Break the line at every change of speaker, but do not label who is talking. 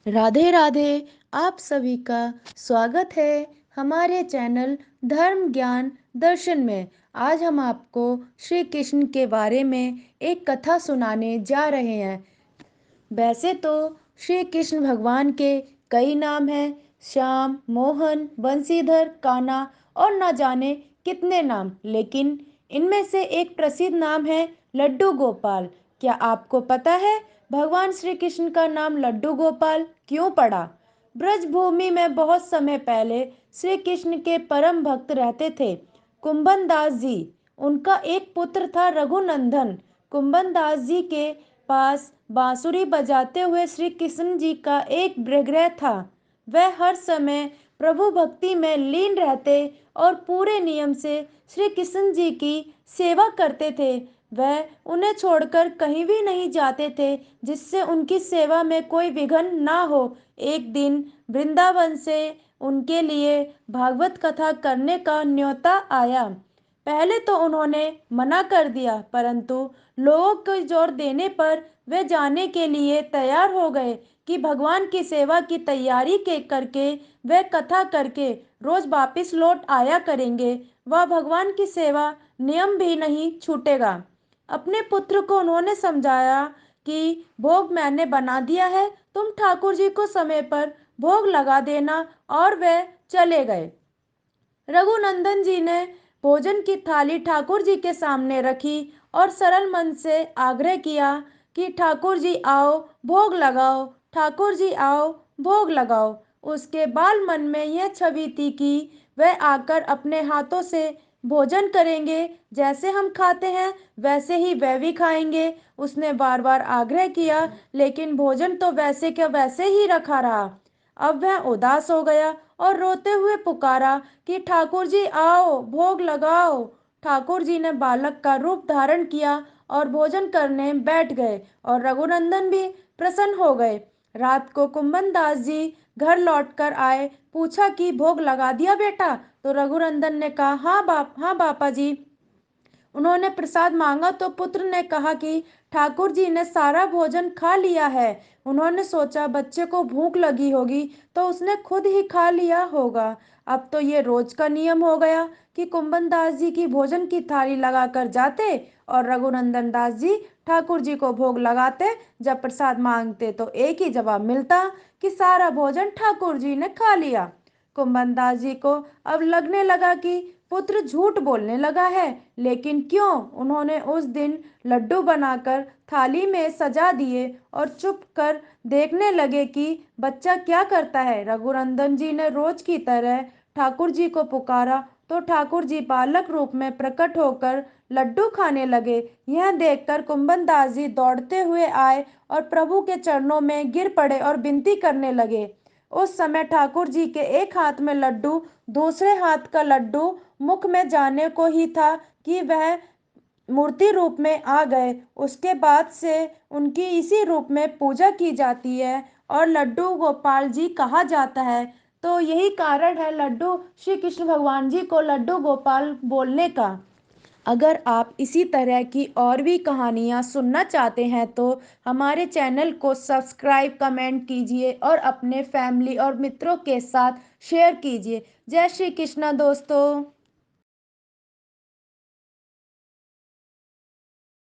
राधे राधे। आप सभी का स्वागत है हमारे चैनल धर्म ज्ञान दर्शन में। आज हम आपको श्री कृष्ण के बारे में एक कथा सुनाने जा रहे हैं। वैसे तो श्री कृष्ण भगवान के कई नाम हैं, श्याम, मोहन, बंशीधर, कान्हा और न जाने कितने नाम, लेकिन इनमें से एक प्रसिद्ध नाम है लड्डू गोपाल। क्या आपको पता है भगवान श्री कृष्ण का नाम लड्डू गोपाल क्यों पड़ा? ब्रज भूमि में बहुत समय पहले श्री कृष्ण के परम भक्त रहते थे, कुंभन दास जी। उनका एक पुत्र था रघुनंदन। कुंभन दास जी के पास बांसुरी बजाते हुए श्री कृष्ण जी का एक विग्रह था। वह हर समय प्रभु भक्ति में लीन रहते और पूरे नियम से श्री कृष्ण जी की सेवा करते थे। वह उन्हें छोड़कर कहीं भी नहीं जाते थे, जिससे उनकी सेवा में कोई विघ्न ना हो। एक दिन वृंदावन से उनके लिए भागवत कथा करने का न्योता आया। पहले तो उन्होंने मना कर दिया, परंतु लोगों को जोर देने पर वे जाने के लिए तैयार हो गए कि भगवान की सेवा की तैयारी के करके वे कथा करके रोज वापिस लौट आया करेंगे। वह भगवान की सेवा नियम भी नहीं छूटेगा। अपने पुत्र को उन्होंने समझाया कि भोग मैंने बना दिया है, तुम ठाकुर जी को समय पर भोग लगा देना, और वे चले गए। रघुनंदन जी ने भोजन की थाली ठाकुर जी के सामने रखी और सरल मन से आग्रह किया कि ठाकुर जी आओ, भोग लगाओ, ठाकुर जी आओ, भोग लगाओ। उसके बाल मन में यह छवि थी कि वह आकर अपने हाथों से भोजन करेंगे, जैसे हम खाते हैं वैसे ही वह भी खाएंगे। उसने बार बार आग्रह किया, लेकिन भोजन तो वैसे के वैसे ही रखा रहा। अब वह उदास हो गया और रोते हुए पुकारा कि ठाकुर जी आओ, भोग लगाओ। ठाकुर जी ने बालक का रूप धारण किया और भोजन करने बैठ गए, और रघुनंदन भी प्रसन्न हो गए। रात को कुंभन दास जी घर लौटकर आए। पूछा कि भोग लगा दिया बेटा? तो रघुनंदन ने कहा, हाँ बापा जी। उन्होंने प्रसाद मांगा तो पुत्र ने कहा कि ठाकुर जी ने सारा भोजन खा लिया है। उन्होंने सोचा बच्चे को भूख लगी होगी तो उसने खुद ही खा लिया होगा। अब तो ये रोज का नियम हो गया कि कुंभन दास जी की भोजन की थाली लगाकर जाते और रघुनंदन दास जी ठाकुर जी को भोग लगाते। जब प्रसाद मांगते तो एक ही जवाब मिलता कि सारा भोजन ठाकुर जी ने खा लिया। कुंभन दास जी को अब लगने लगा कि पुत्र झूठ बोलने लगा है, लेकिन क्यों? उन्होंने उस दिन लड्डू बनाकर थाली में सजा दिए और चुप कर देखने लगे कि बच्चा क्या करता है। रघुनंदन जी ने रोज की तरह ठाकुर जी को पुकारा तो ठाकुर जी बालक रूप में प्रकट होकर लड्डू खाने लगे। यह देखकर कुंभन दास जी दौड़ते हुए आए और प्रभु के चरणों में गिर पड़े और विनती करने लगे। उस समय ठाकुर जी के एक हाथ में लड्डू, दूसरे हाथ का लड्डू मुख में जाने को ही था कि वह मूर्ति रूप में आ गए। उसके बाद से उनकी इसी रूप में पूजा की जाती है और लड्डू गोपाल जी कहा जाता है। तो यही कारण है लड्डू श्री कृष्ण भगवान जी को लड्डू गोपाल बोलने का। अगर आप इसी तरह की और भी कहानियाँ सुनना चाहते हैं तो हमारे चैनल को सब्सक्राइब, कमेंट कीजिए और अपने फैमिली और मित्रों के साथ शेयर कीजिए। जय श्री कृष्णा दोस्तों।